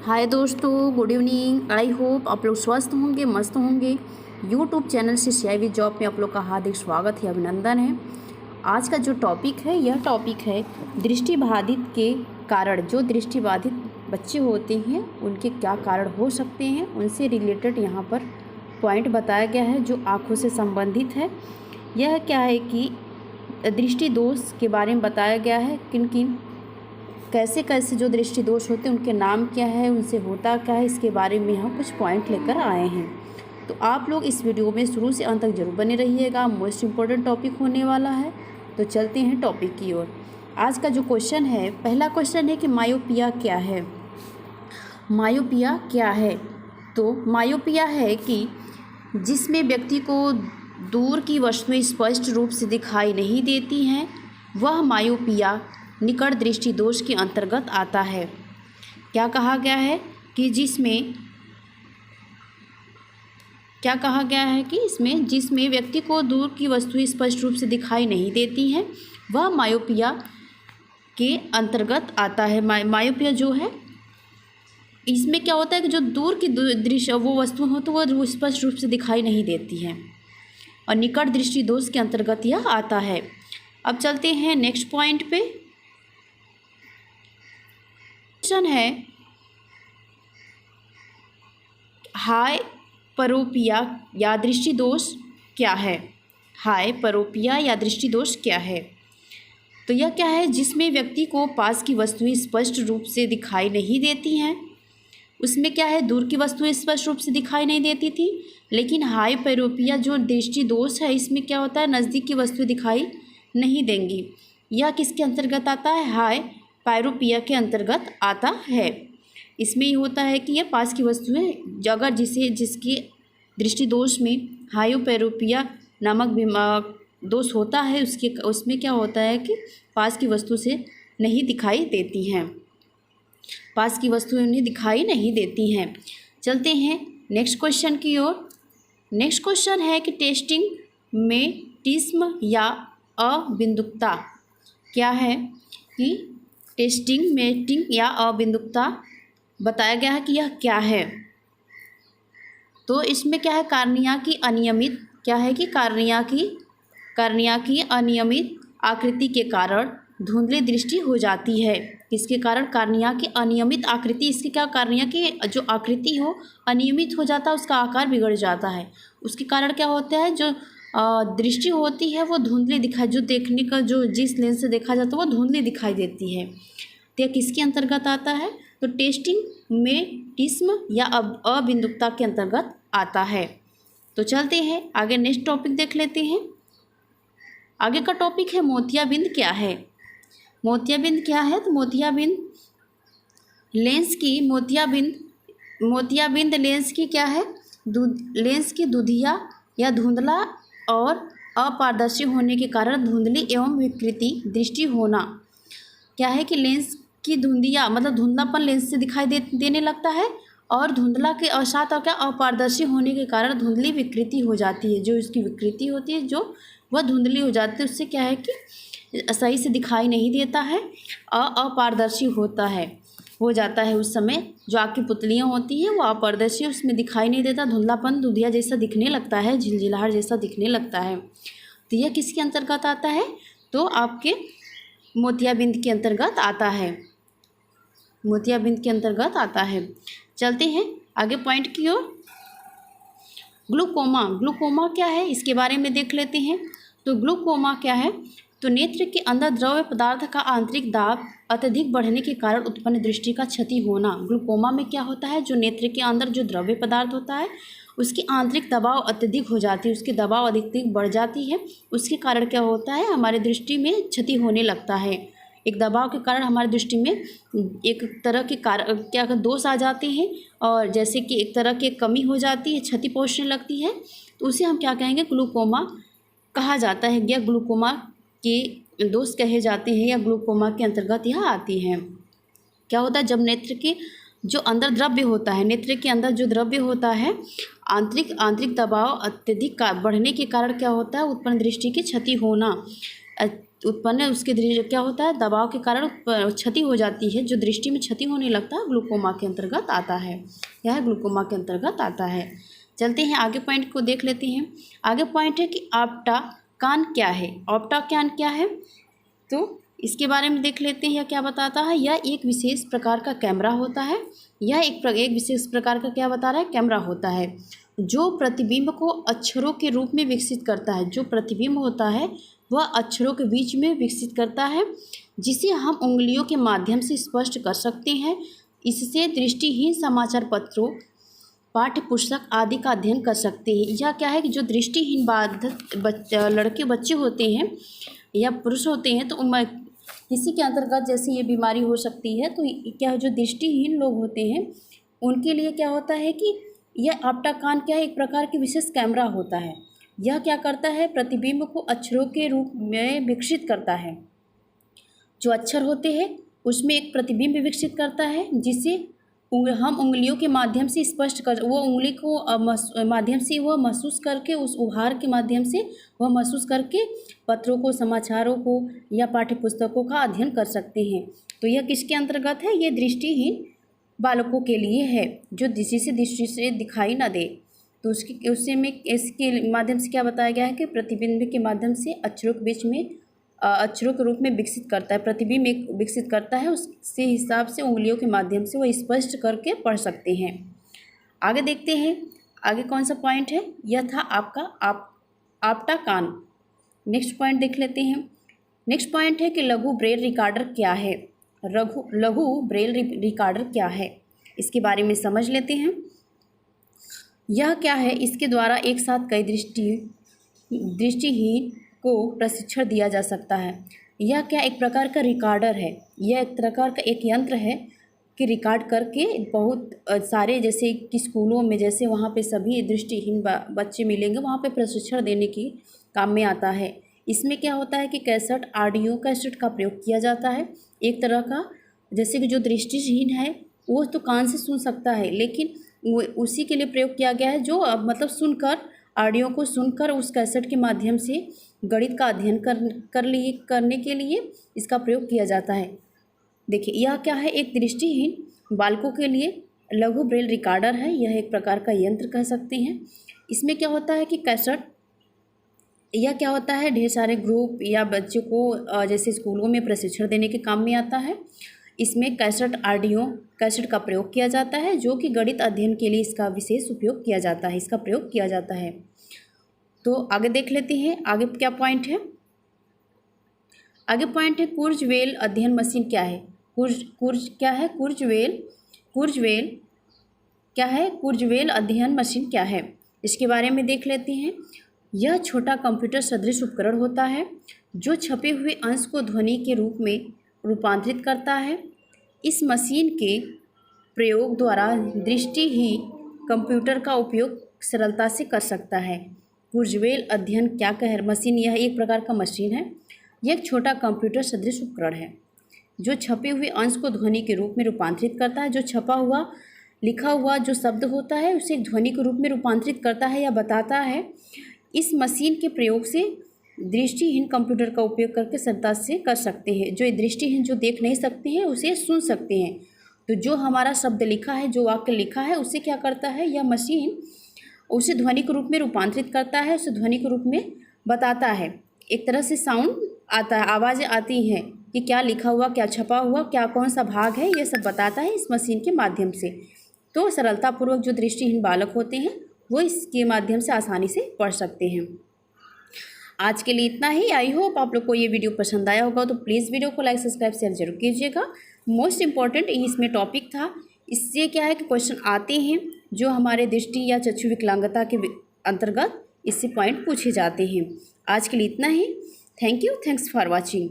हाय दोस्तों, good evening. I hope आप लोग स्वस्थ होंगे, मस्त होंगे। यूट्यूब चैनल से CIV जॉब में आप लोग का हार्दिक स्वागत है, अभिनंदन है। आज का जो टॉपिक है, यह टॉपिक है दृष्टिबाधित के कारण। जो दृष्टिबाधित बच्चे होते हैं उनके क्या कारण हो सकते हैं, उनसे रिलेटेड यहाँ पर पॉइंट बताया गया है जो आँखों से संबंधित है। यह क्या है कि दृष्टि दोष के बारे में बताया गया है, किन किन कैसे कैसे जो दृष्टि दोष होते हैं उनके नाम क्या है, उनसे होता क्या है, इसके बारे में हम कुछ पॉइंट लेकर आए हैं। तो आप लोग इस वीडियो में शुरू से अंत तक जरूर बने रहिएगा, मोस्ट इम्पोर्टेंट टॉपिक होने वाला है। तो चलते हैं टॉपिक की ओर। आज का जो क्वेश्चन है, पहला क्वेश्चन है कि मायोपिया क्या है। मायोपिया क्या है? तो मायोपिया है कि जिसमें व्यक्ति को दूर की वस्तुएं स्पष्ट रूप से दिखाई नहीं देती हैं, वह मायोपिया निकट दृष्टि दोष के अंतर्गत आता है। क्या कहा गया है कि जिसमें व्यक्ति को दूर की वस्तुएं स्पष्ट रूप से दिखाई नहीं देती हैं, वह मायोपिया के अंतर्गत आता है। मायोपिया जो है, इसमें क्या होता है कि जो दूर की दृश्य वो वस्तु हो तो वह स्पष्ट रूप से दिखाई नहीं देती हैं, और निकट दृष्टि दोष के अंतर्गत यह आता है। अब चलते हैं नेक्स्ट पॉइंट पे। क्वेश्चन है हाइपरोपिया या दृष्टि दोष क्या है। हाइपरोपिया या दृष्टि दोष क्या है? तो यह क्या है, जिसमें व्यक्ति को पास की वस्तुएं स्पष्ट रूप से दिखाई नहीं देती हैं। उसमें क्या है, दूर की वस्तुएं स्पष्ट रूप से दिखाई नहीं देती थी, लेकिन हाइपरोपिया जो दृष्टि दोष है, इसमें क्या होता है, नज़दीक की वस्तुएं दिखाई नहीं देंगी। यह किसके अंतर्गत आता है? हाइपरोपिया के अंतर्गत आता है। इसमें ये होता है कि यह पास की वस्तुएं अगर जिसकी दृष्टि दोष में हाइपरोपिया नामक दोष होता है, उसमें क्या होता है कि पास की वस्तु से नहीं दिखाई देती हैं, पास की वस्तुएं उन्हें दिखाई नहीं देती हैं। चलते हैं नेक्स्ट क्वेश्चन की ओर। नेक्स्ट क्वेश्चन है कि टेस्टिंग में टिस्म या अबिंदुकता क्या है। कि टेस्टिंग में टिंग या अबिंदुकता बताया गया है कि यह क्या है। तो इसमें क्या है, कार्निया की अनियमित क्या है कि कार्निया की अनियमित आकृति के कारण धुंधली दृष्टि हो जाती है। इसके कारण कार्निया की अनियमित आकृति, इसके क्या, कार्निया की जो आकृति हो अनियमित हो जाता है, उसका आकार बिगड़ जाता है। उसके कारण क्या होता है, जो दृष्टि होती है वो धुंधली दिखाई, जो देखने का जो जिस लेंस से देखा जाता है वो धुंधली दिखाई देती है। तो यह किसके अंतर्गत आता है? तो टेस्टिंग में टिस्म या अबिंदुकता के अंतर्गत आता है। तो चलते हैं आगे, नेक्स्ट टॉपिक देख लेते हैं। आगे का टॉपिक है मोतियाबिंद क्या है। मोतियाबिंद क्या है? तो मोतियाबिंद लेंस की क्या है, लेंस की दुधिया या धुंधला और अपारदर्शी होने के कारण धुंधली एवं विकृति दृष्टि होना। क्या है कि लेंस की धुंधिया मतलब धुंधलापन लेंस से दिखाई देने लगता है, और धुंधला के अवसाद और क्या अपारदर्शी होने के कारण धुंधली विकृति हो जाती है। जो इसकी विकृति होती है, जो वह धुंधली हो जाती है, उससे क्या है कि सही से दिखाई नहीं देता है, अपारदर्शी हो जाता है। उस समय जो आँख की पुतलियाँ होती हैं वो अपारदर्शी, उसमें दिखाई नहीं देता, धुंधलापन दुधिया जैसा दिखने लगता है, झिलझिलाहट जैसा दिखने लगता है। तो यह किसके अंतर्गत आता है? तो आपके मोतियाबिंद के अंतर्गत आता है। मोतियाबिंद के अंतर्गत आता है। चलते हैं आगे पॉइंट की ओर। ग्लूकोमा क्या है, इसके बारे में देख लेते हैं। तो ग्लूकोमा क्या है, तो नेत्र के अंदर द्रव्य पदार्थ का आंतरिक दाब अत्यधिक बढ़ने के कारण उत्पन्न दृष्टि का क्षति होना। ग्लूकोमा में क्या होता है, जो नेत्र के अंदर जो द्रव्य पदार्थ होता है उसकी आंतरिक दबाव अत्यधिक हो जाती है, उसकी दबाव अधिक बढ़ जाती है। उसके कारण क्या होता है, हमारे दृष्टि में क्षति होने लगता है। एक दबाव के कारण हमारी दृष्टि में एक तरह के क्या दोष आ जाते हैं, और जैसे कि एक तरह की कमी हो जाती है, क्षति पहुंचने लगती है, तो उसे हम क्या कहेंगे, ग्लूकोमा कहा जाता है, या ग्लूकोमा के दोष कहे जाते हैं, या ग्लूकोमा के अंतर्गत यह आती हैं। क्या होता है, जब नेत्र के जो अंदर द्रव्य होता है, नेत्र के अंदर जो द्रव्य होता है, आंतरिक दबाव अत्यधिक बढ़ने के कारण क्या होता है, उत्पन्न दृष्टि की क्षति होना। उत्पन्न उसके क्या होता है, दबाव के कारण क्षति हो जाती है, जो दृष्टि में क्षति होने लगता है ग्लूकोमा के अंतर्गत आता है। यह ग्लूकोमा के अंतर्गत आता है। चलते हैं आगे पॉइंट को देख लेते हैं। आगे पॉइंट है कि ऑप्टाकान क्या है। ऑप्टाकान क्या है, तो इसके बारे में देख लेते हैं। यह क्या बताता है, यह एक विशेष प्रकार का कैमरा होता है। यह एक विशेष प्रकार का क्या बता रहा है, कैमरा होता है, जो प्रतिबिंब को अक्षरों के रूप में विकसित करता है। जो प्रतिबिंब होता है वह अक्षरों के बीच में विकसित करता है, जिसे हम उंगलियों के माध्यम से स्पष्ट कर सकते हैं। इससे दृष्टिहीन समाचार पत्रों, पाठ्य पुस्तक आदि का अध्ययन कर सकते हैं। यह क्या है कि जो दृष्टिहीन बाधित लड़के बच्चे होते हैं या पुरुष होते हैं, तो किसी के अंतर्गत जैसे ये बीमारी हो सकती है, तो क्या है, जो दृष्टिहीन लोग होते हैं उनके लिए क्या होता है कि यह ऑप्टाकान क्या है, एक प्रकार की विशेष कैमरा होता है। यह क्या करता है, प्रतिबिंब को अक्षरों के रूप में विकसित करता है। जो अक्षर होते हैं उसमें एक प्रतिबिंब विकसित करता है, जिसे हम उंगलियों के माध्यम से स्पष्ट कर, वो उंगली को माध्यम से वह महसूस करके, उस उभार के माध्यम से वह महसूस करके पत्रों को, समाचारों को या पाठ्य पुस्तकों का अध्ययन कर सकते हैं। तो यह किसके अंतर्गत है, ये दृष्टिहीन बालकों के लिए है, जो दृष्टि से दिखाई न दे। तो इसके माध्यम से क्या बताया गया है कि प्रतिबिंब के माध्यम से अक्षरों के बीच में अक्षरों के रूप में विकसित करता है, प्रतिबिंब एक विकसित करता है, उससे हिसाब से उंगलियों के माध्यम से वो स्पष्ट करके पढ़ सकते हैं। आगे देखते हैं, आगे कौन सा पॉइंट है, यह था आपका ऑप्टाकान। नेक्स्ट पॉइंट देख लेते हैं। नेक्स्ट पॉइंट है कि लघु ब्रेल रिकॉर्डर क्या है। लघु ब्रेल रिकॉर्डर क्या है, इसके बारे में समझ लेते हैं। यह क्या है, इसके द्वारा एक साथ कई दृष्टिहीन को प्रशिक्षण दिया जा सकता है। यह क्या एक प्रकार का रिकॉर्डर है, यह एक प्रकार का एक यंत्र है कि रिकॉर्ड करके बहुत सारे, जैसे कि स्कूलों में जैसे वहाँ पे सभी दृष्टिहीन बच्चे मिलेंगे, वहाँ पे प्रशिक्षण देने की काम में आता है। इसमें क्या होता है कि कैसेट, ऑडियो कैसेट का प्रयोग किया जाता है। एक तरह का, जैसे कि जो दृष्टिहीन है वो तो कान से सुन सकता है, लेकिन उसी के लिए प्रयोग किया गया है, जो मतलब सुनकर, ऑडियो को सुनकर उस कैसेट के माध्यम से गणित का अध्ययन करने के लिए इसका प्रयोग किया जाता है। देखिए यह क्या है, एक दृष्टिहीन बालकों के लिए लघु ब्रेल रिकॉर्डर है। यह एक प्रकार का यंत्र कह सकते हैं। इसमें क्या होता है कि कैसेट, यह क्या होता है, ढेर सारे ग्रुप या बच्चों को जैसे स्कूलों में प्रशिक्षण देने के काम में आता है। इसमें कैसेट, ऑडियो कैसेट का प्रयोग किया जाता है, जो कि गणित अध्ययन के लिए इसका विशेष उपयोग किया जाता है, इसका प्रयोग किया जाता है। तो आगे देख लेते हैं, आगे क्या पॉइंट है। आगे पॉइंट है कुर्जवेल अध्ययन मशीन क्या है। कुर्जवेल अध्ययन मशीन क्या है, इसके बारे में देख लेते हैं। यह छोटा कंप्यूटर सदृश उपकरण होता है, जो छपे हुए अंश को ध्वनि के रूप में रूपांतरित करता है। इस मशीन के प्रयोग द्वारा दृष्टिहीन कंप्यूटर का उपयोग सरलता से कर सकता है। कुर्जवेल अध्ययन क्या कह मशीन, यह एक प्रकार का मशीन है। यह एक छोटा कंप्यूटर सदृश उपकरण है, जो छपे हुए अंश को ध्वनि के रूप में रूपांतरित करता है। जो छपा हुआ, लिखा हुआ जो शब्द होता है उसे एक ध्वनि के रूप में रूपांतरित करता है या बताता है। इस मशीन के प्रयोग से दृष्टिहीन कंप्यूटर का उपयोग करके सरलता से कर सकते हैं। जो दृष्टिहीन, जो देख नहीं सकते हैं, उसे सुन सकते हैं। तो जो हमारा शब्द लिखा है, जो वाक्य लिखा है, उसे क्या करता है, यह मशीन उसे ध्वनि के रूप में रूपांतरित करता है, उसे ध्वनि के रूप में बताता है। एक तरह से साउंड आता है, आवाज़ें आती हैं कि क्या लिखा हुआ, क्या छपा हुआ, क्या कौन सा भाग है, ये सब बताता है इस मशीन के माध्यम से। तो सरलतापूर्वक जो दृष्टिहीन बालक होते हैं वो इसके माध्यम से आसानी से पढ़ सकते हैं। आज के लिए इतना ही। आई होप आप लोग को ये वीडियो पसंद आया होगा, तो प्लीज़ वीडियो को लाइक, सब्सक्राइब, शेयर जरूर कीजिएगा। मोस्ट इम्पॉर्टेंट इसमें टॉपिक था, इससे क्या है कि क्वेश्चन आते हैं जो हमारे दृष्टि या चक्षु विकलांगता के अंतर्गत इससे पॉइंट पूछे जाते हैं। आज के लिए इतना ही। Thank you, thanks for watching.